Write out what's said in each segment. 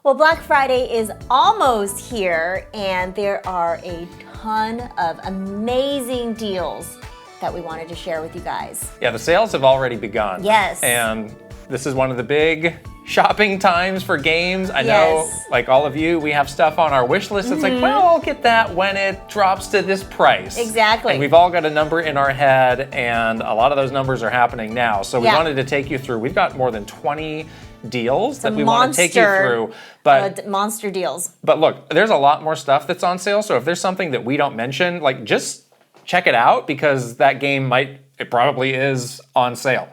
Well, Black Friday is almost here, and there are a ton of amazing deals that we wanted to share with you guys. Yeah, the sales have already begun. Yes. And this is one of the big shopping times for games. I know, like all of you, we have stuff on our wish list. It's like, well, I'll get that when it drops to this price. Exactly. And we've all got a number in our head, and a lot of those numbers are happening now. So we wanted to take you through. We've got more than 20 deals that we want to take you through. But monster deals. But look, there's a lot more stuff that's on sale. So if there's something that we don't mention, like just check it out, because that game it probably is on sale.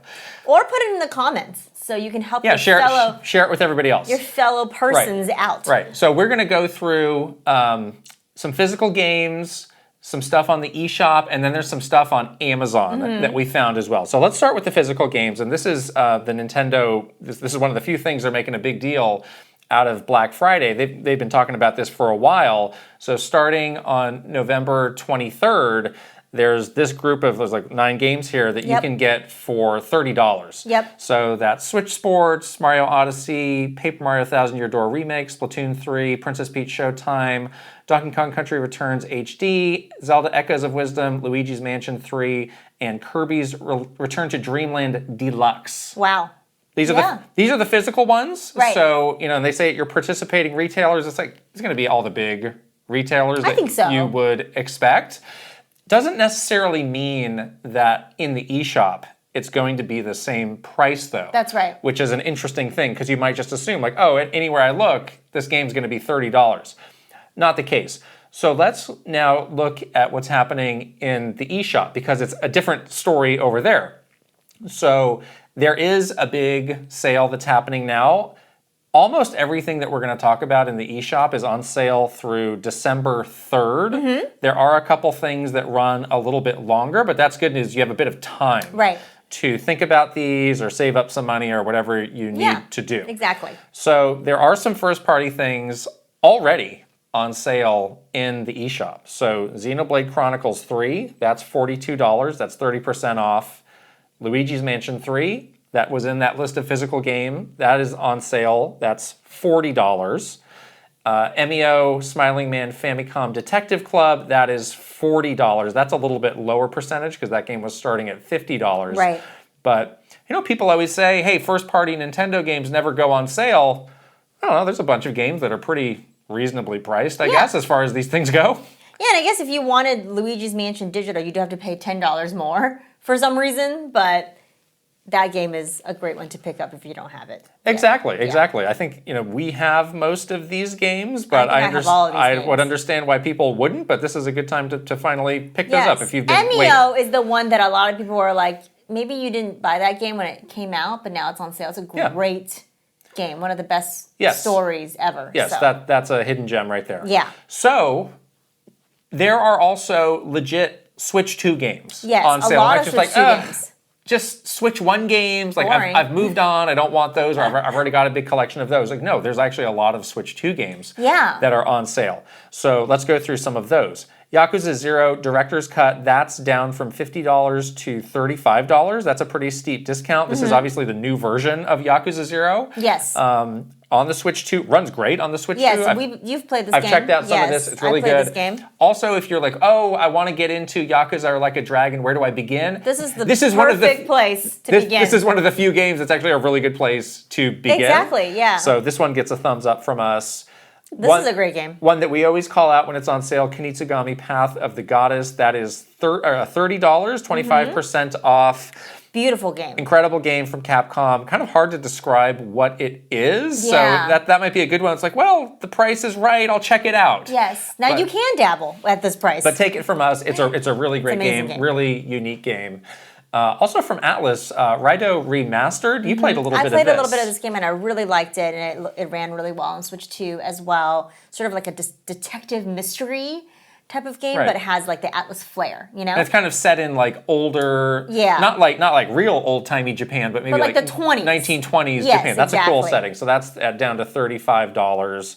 Or put it in the comments so you can help share it with everybody else. Your fellow persons out. Right. So we're going to go through some physical games, some stuff on the eShop, and then there's some stuff on Amazon that we found as well. So let's start with the physical games, and this is the Nintendo. This is one of the few things they're making a big deal out of Black Friday. They've been talking about this for a while. So starting on November 23rd, there's this group of, there's like 9 games here that you can get for $30. Yep. So that's Switch Sports, Mario Odyssey, Paper Mario Thousand Year Door Remake, Splatoon 3, Princess Peach Showtime, Donkey Kong Country Returns HD, Zelda Echoes of Wisdom, Luigi's Mansion 3, and Kirby's Return to Dreamland Deluxe. Wow. These are the physical ones. Right. So, and they say at your participating retailers, it's going to be all the big retailers that you would expect. Doesn't necessarily mean that in the eShop it's going to be the same price, though. That's right. Which is an interesting thing, because you might just assume, like, oh, anywhere I look, this game's going to be $30. Not the case. So let's now look at what's happening in the eShop, because it's a different story over there. So there is a big sale that's happening now. Almost everything that we're going to talk about in the eShop is on sale through December 3rd. There are a couple things that run a little bit longer, but that's good news. You have a bit of time to think about these or save up some money or whatever you need to do. Exactly. So there are some first-party things already on sale in the eShop. So Xenoblade Chronicles 3, that's $42. That's 30% off. Luigi's Mansion 3, that was in that list of physical game. That is on sale. That's $40. Emio Smiling Man Famicom Detective Club, that is $40. That's a little bit lower percentage because that game was starting at $50. Right. But, people always say, hey, first-party Nintendo games never go on sale. I don't know, there's a bunch of games that are pretty reasonably priced, I guess, as far as these things go. Yeah, and I guess if you wanted Luigi's Mansion Digital, you'd have to pay $10 more for some reason, but that game is a great one to pick up if you don't have it. Exactly. I think, we have most of these games, but I would understand why people wouldn't, but this is a good time to finally pick those up if you've been Emio is the one that a lot of people were like, maybe you didn't buy that game when it came out, but now it's on sale. It's a great game, one of the best stories ever. Yes, that's a hidden gem right there. Yeah. So, there are also legit Switch 2 games on sale. A lot of Switch 2 games. Just Switch 1 games, like I've moved on, I don't want those, or I've already got a big collection of those. Like, no, there's actually a lot of Switch 2 games that are on sale. So let's go through some of those. Yakuza 0 Director's Cut, that's down from $50 to $35. That's a pretty steep discount. This is obviously the new version of Yakuza 0. Yes. On the Switch 2, runs great on the Switch 2. Yes, you've played this game. I've checked out some of this. It's really good. This game. Also, if you're like, oh, I want to get into Yakuza or Like a Dragon, where do I begin? This is the perfect place to begin. This is one of the few games that's actually a really good place to begin. Exactly, yeah. So this one gets a thumbs up from us. This is a great game. One that we always call out when it's on sale, Kunitsu-Gami Path of the Goddess. That is $30, 25% off. Beautiful game. Incredible game from Capcom. Kind of hard to describe what it is. Yeah. So that might be a good one. It's like, well, the price is right. I'll check it out. Yes. Now you can dabble at this price. But take it from us. It's a really great game. Really unique game. Also from Atlas, Raidou Remastered. You played a little bit of this. I played a little bit of this game and I really liked it, and it ran really well on Switch 2 as well. Sort of like a detective mystery type of game, but it has like the Atlas flair, And it's kind of set in like older, not like real old-timey Japan, but maybe like the 20s. 1920s Japan. That's a cool setting. So that's down to $35.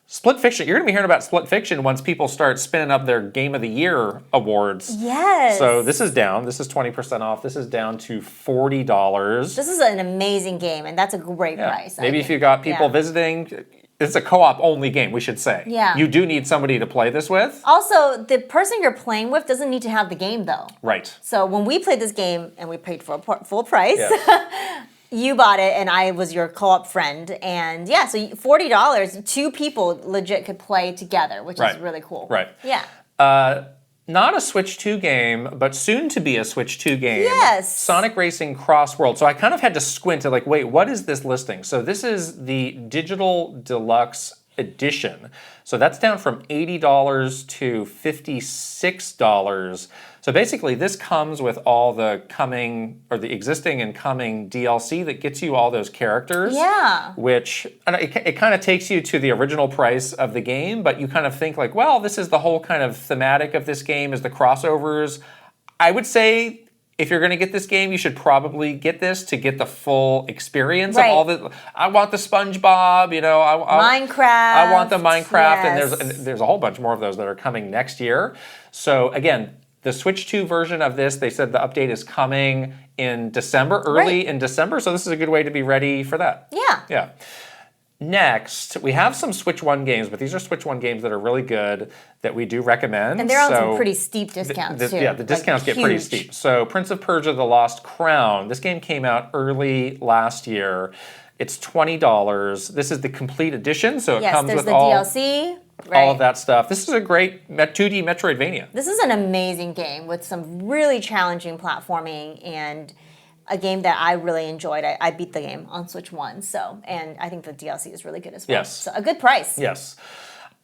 Split Fiction. You're going to be hearing about Split Fiction once people start spinning up their Game of the Year awards. Yes. So this is down. This is 20% off. This is down to $40. This is an amazing game, and that's a great price. Maybe if you got people visiting, it's a co-op only game, we should say. Yeah. You do need somebody to play this with. Also, the person you're playing with doesn't need to have the game, though. Right. So when we played this game and we paid full price, Yeah. you bought it and I was your co-op friend. And yeah, so $40, two people legit could play together, which is really cool. Right. Yeah. Not a Switch 2 game, but soon to be a Switch 2 game. Yes. Sonic Racing CrossWorlds. So I kind of had to squint at like, wait, what is this listing? So this is the Digital Deluxe Edition. So that's down from $80 to $56. So basically this comes with all the coming, or the existing and coming DLC that gets you all those characters. Yeah. Which, it kind of takes you to the original price of the game, but you kind of think like, well, this is the whole kind of thematic of this game is the crossovers. I would say if you're going to get this game, you should probably get this to get the full experience of all the. I want the SpongeBob, you know. Minecraft. I want the Minecraft, yes. and there's a whole bunch more of those that are coming next year. So again, the Switch 2 version of this, they said the update is coming in December, early in December. So this is a good way to be ready for that. Yeah. Yeah. Next, we have some Switch 1 games, but these are Switch 1 games that are really good that we do recommend. And they're on some pretty steep discounts, too. Yeah, the discounts get pretty steep. So Prince of Persia: The Lost Crown. This game came out early last year. It's $20. This is the complete edition, so it comes with all DLC. all of that stuff. This is a great 2D Metroidvania. This is an amazing game with some really challenging platforming and a game that I really enjoyed. I beat the game on Switch 1, and I think the DLC is really good as well. Yes. So a good price. Yes.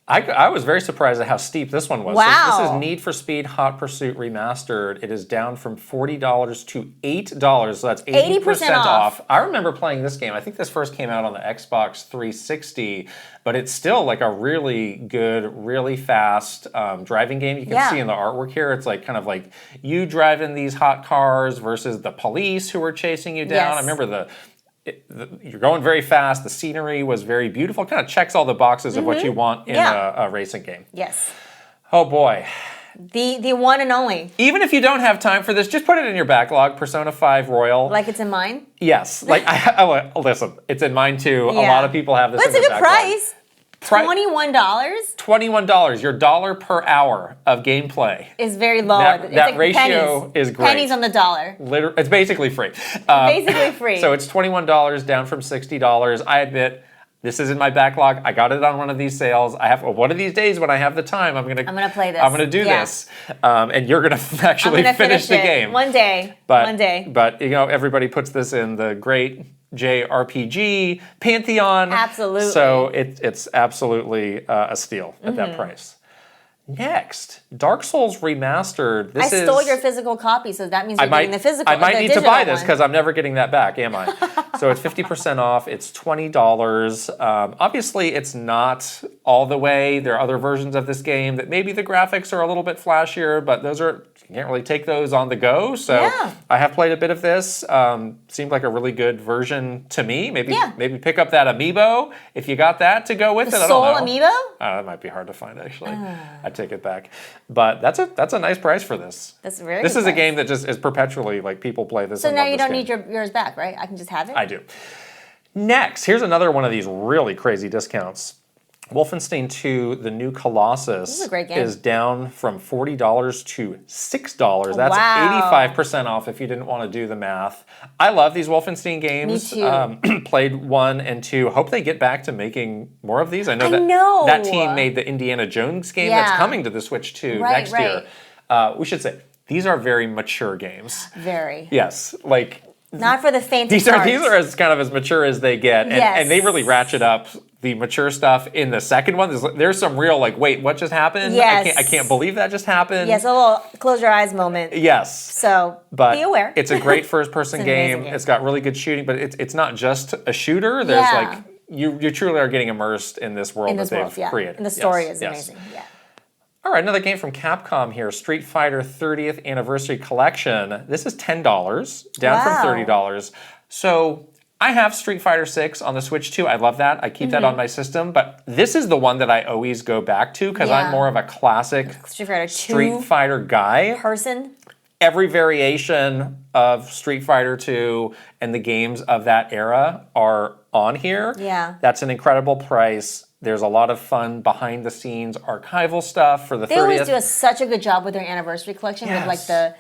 I was very surprised at how steep this one was. Wow. So this is Need for Speed Hot Pursuit Remastered. It is down from $40 to $8, so that's 80% off. I remember playing this game. I think this first came out on the Xbox 360, but it's still like a really good, really fast driving game. You can see in the artwork here, it's like kind of like you driving these hot cars versus the police who are chasing you down. Yes. I remember you're going very fast. The scenery was very beautiful. It kind of checks all the boxes of what you want in a racing game. Yes. Oh boy. The one and only. Even if you don't have time for this, just put it in your backlog. Persona 5 Royal. Like it's in mine? Yes. Like listen, it's in mine too. Yeah. A lot of people have this. But it's a good price. $21? $21. Your dollar per hour of gameplay Is very low. That like ratio pennies. is great. Pennies on the dollar. It's basically free. Basically free. So it's $21 down from $60. I admit, this is in my backlog. I got it on one of these sales. I have one of these days when I have the time. I'm gonna play this. I'm gonna do this, and you're gonna actually finish the game one day. But, one day. But you know, everybody puts this in the great JRPG pantheon. Absolutely. So it's absolutely a steal at that price. Next, Dark Souls Remastered. I stole your physical copy, so that means you're getting the physical. I might need to buy this one. because I'm never getting that back, am I? So it's 50% off. It's $20. Obviously, it's not all the way. There are other versions of this game that maybe the graphics are a little bit flashier, but you can't really take those on the go. So I have played a bit of this. Seemed like a really good version to me. Maybe pick up that amiibo if you got that to go with it. I don't know. Soul amiibo? That might be hard to find actually. I take it back, but that's a nice price for this. That's very. This good is price. a game that just is perpetually like people play this. So now you don't need yours back, right? I can just have it. I do. Next, here's another one of these really crazy discounts. Wolfenstein 2, the new Colossus, This is a great game. is down from $40 to $6. That's 85% off if you didn't want to do the math. I love these Wolfenstein games. Me too. Played 1 and 2. Hope they get back to making more of these. I know that team made the Indiana Jones game that's coming to the Switch 2 next year. We should say, these are very mature games. Very. Yes, like... Not for the faint of These heart. are as kind of as mature as they get, and they really ratchet up the mature stuff in the second one. There's some real like, wait, what just happened? Yes. I can't believe that just happened. Yes, a little close your eyes moment. Yes. So but be aware. It's a great first-person game. It's got really good shooting, but it's not just a shooter. There's like you truly are getting immersed in this world that they've created. And the story is amazing. Yeah. All right, another game from Capcom here, Street Fighter 30th Anniversary Collection. This is $10, down from $30. So I have Street Fighter 6 on the Switch too. I love that. I keep that on my system. But this is the one that I always go back to because I'm more of a classic Street Fighter 2 Street Fighter guy. person. every variation of Street Fighter 2 and the games of that era are on here. Yeah. That's an incredible price. There's a lot of fun behind the scenes archival stuff for the 30th. They always do such a good job with their anniversary collection with like the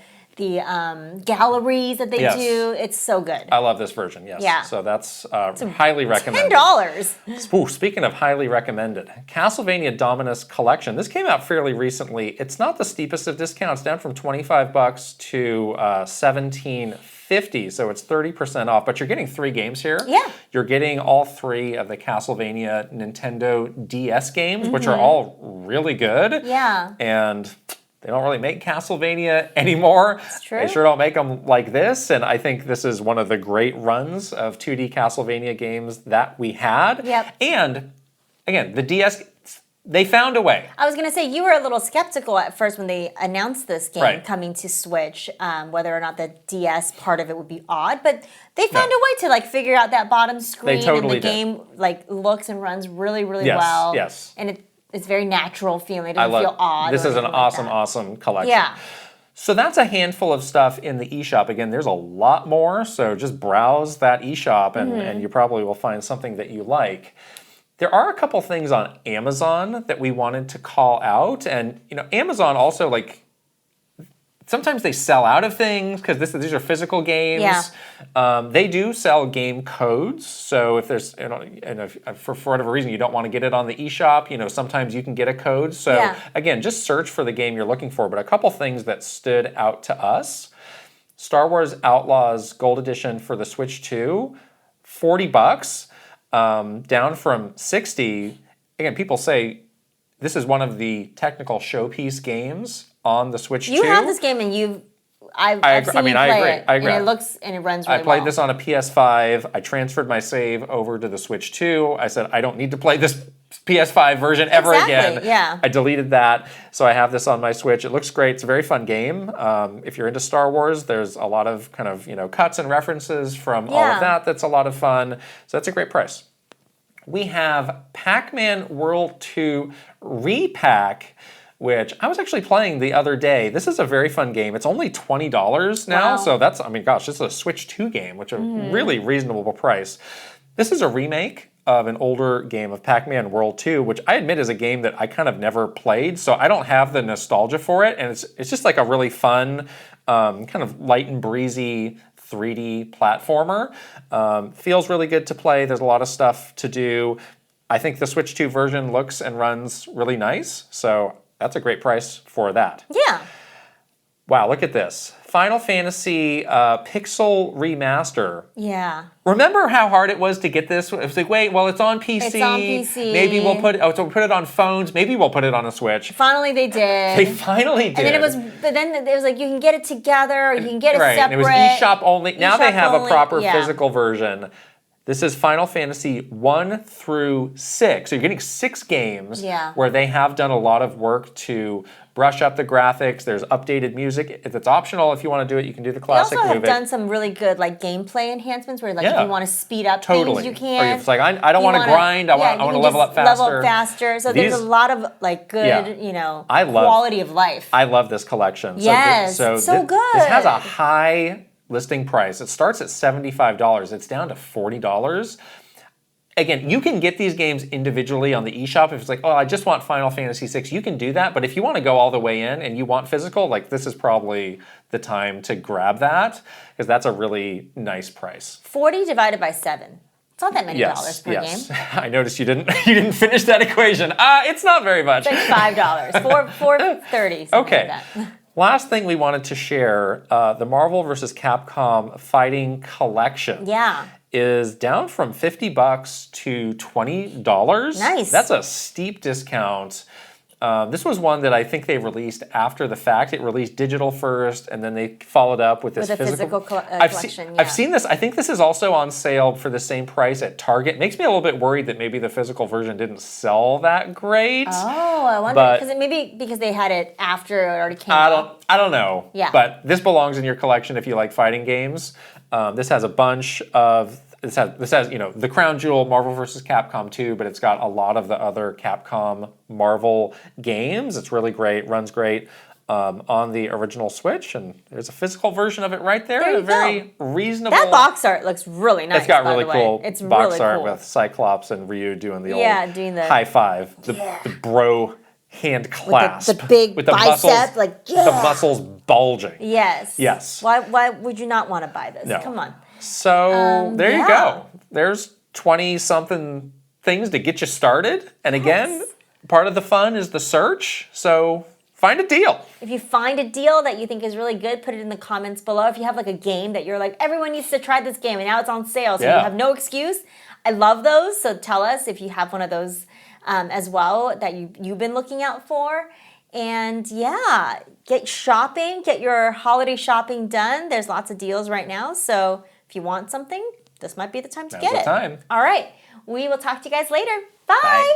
galleries that they do. It's so good. I love this version, yes. Yeah. So that's highly recommended. $10. Ooh, speaking of highly recommended, Castlevania Dominus Collection. This came out fairly recently. It's not the steepest of discounts, down from $25 to $17.50, so it's 30% off. But you're getting 3 games here. Yeah. You're getting all 3 of the Castlevania Nintendo DS games, which are all really good. Yeah. And they don't really make Castlevania anymore. It's true. They sure don't make them like this, and I think this is one of the great runs of 2D Castlevania games that we had. Yep. And, again, the DS, they found a way. I was going to say, you were a little skeptical at first when they announced this game coming to Switch, whether or not the DS part of it would be odd, but they found a way to like figure out that bottom screen, They totally and the game like looks and runs really, really well. Yes. And it's very natural feeling. It doesn't feel odd. This is an awesome, like awesome collection. Yeah. So that's a handful of stuff in the eShop. Again, there's a lot more, so just browse that eShop and you probably will find something that you like. There are a couple things on Amazon that we wanted to call out, and Amazon also sometimes they sell out of things because these are physical games. Yeah. They do sell game codes, so if there's if for whatever reason you don't want to get it on the eShop, sometimes you can get a code. So again, just search for the game you're looking for. But a couple things that stood out to us: Star Wars Outlaws Gold Edition for the Switch 2, $40, down from $60. Again, people say this is one of the technical showpiece games on the Switch 2. You have this game and I've seen you play it. I agree. And it looks and it runs really well. I played this on a PS5. I transferred my save over to the Switch 2. I said, I don't need to play this PS5 version ever again. Yeah. I deleted that, so I have this on my Switch. It looks great. It's a very fun game. If you're into Star Wars, there's a lot of kind of cuts and references from all of that. That's a lot of fun. So that's a great price. We have Pac-Man World 2 Repac, which I was actually playing the other day. This is a very fun game. It's only $20 now, so that's, this is a Switch 2 game, which is a really reasonable price. This is a remake of an older game of Pac-Man World 2, which I admit is a game that I kind of never played, so I don't have the nostalgia for it, and it's just like a really fun, kind of light and breezy 3D platformer. Feels really good to play. There's a lot of stuff to do. I think the Switch 2 version looks and runs really nice, so that's a great price for that. Yeah. Wow, look at this. Final Fantasy Pixel Remaster. Yeah. Remember how hard it was to get this? It was like, wait, well, it's on PC. It's on PC. Maybe we'll put it on phones. Maybe we'll put it on a Switch. Finally, they did. They finally did. And then it was like you can get it together, or you can get it separate. And it was eShop only. Now they have a proper yeah. physical version. This is Final Fantasy 1 through 6. So you're getting 6 games where they have done a lot of work to brush up the graphics. There's updated music. If it's optional, if you want to do it, you can do the classic They also move have done some really good gameplay enhancements where if you want to speed up things, you can. Or if it's like, I don't want to grind, I want to level up faster. Level up faster. So there's a lot of good, quality of life. I love this collection. Yes, so good. This has a high listing price. It starts at $75. It's down to $40. Again, you can get these games individually on the eShop. If it's like, I just want Final Fantasy VI, you can do that. But if you want to go all the way in and you want physical, this is probably the time to grab that, because that's a really nice price. 40 divided by 7. It's not that many dollars per game. I noticed you didn't finish that equation. It's not very much. It's like $5. $4.30. Okay. Like that. Last thing we wanted to share, the Marvel vs. Capcom Fighting Collection. Yeah. Is down from $50 to $20. Nice. That's a steep discount. This was one that I think they released after the fact. It released digital first, and then they followed up with this physical collection. I've seen this. I think this is also on sale for the same price at Target. Makes me a little bit worried that maybe the physical version didn't sell that great. Oh, I wonder because they had it after it already came out. I don't know. Yeah. But this belongs in your collection if you like fighting games. This has a bunch of this has the crown jewel Marvel vs. Capcom 2, but it's got a lot of the other Capcom Marvel games. It's really great, runs great. on the original Switch, and there's a physical version of it right there. There you a very go. reasonable. That box art looks really nice. It's got really by the cool way. It's box really art cool. with Cyclops and Ryu doing the old doing the high five, the bro hand clasp with the big with the bicep, muscles, like the muscles bulging. Yes. Yes. Why would you not want to buy this? No. Come on. So there you yeah. go. There's 20-something things to get you started, and again, part of the fun is the search. So find a deal. If you find a deal that you think is really good, put it in the comments below. If you have like a game that you're like, everyone needs to try this game and now it's on sale, so you have no excuse. I love those, so tell us if you have one of those as well that you've been looking out for. And yeah, get shopping, get your holiday shopping done. There's lots of deals right now, so if you want something, this might be the time to get it. Now's the time. All right, we will talk to you guys later. Bye. Bye.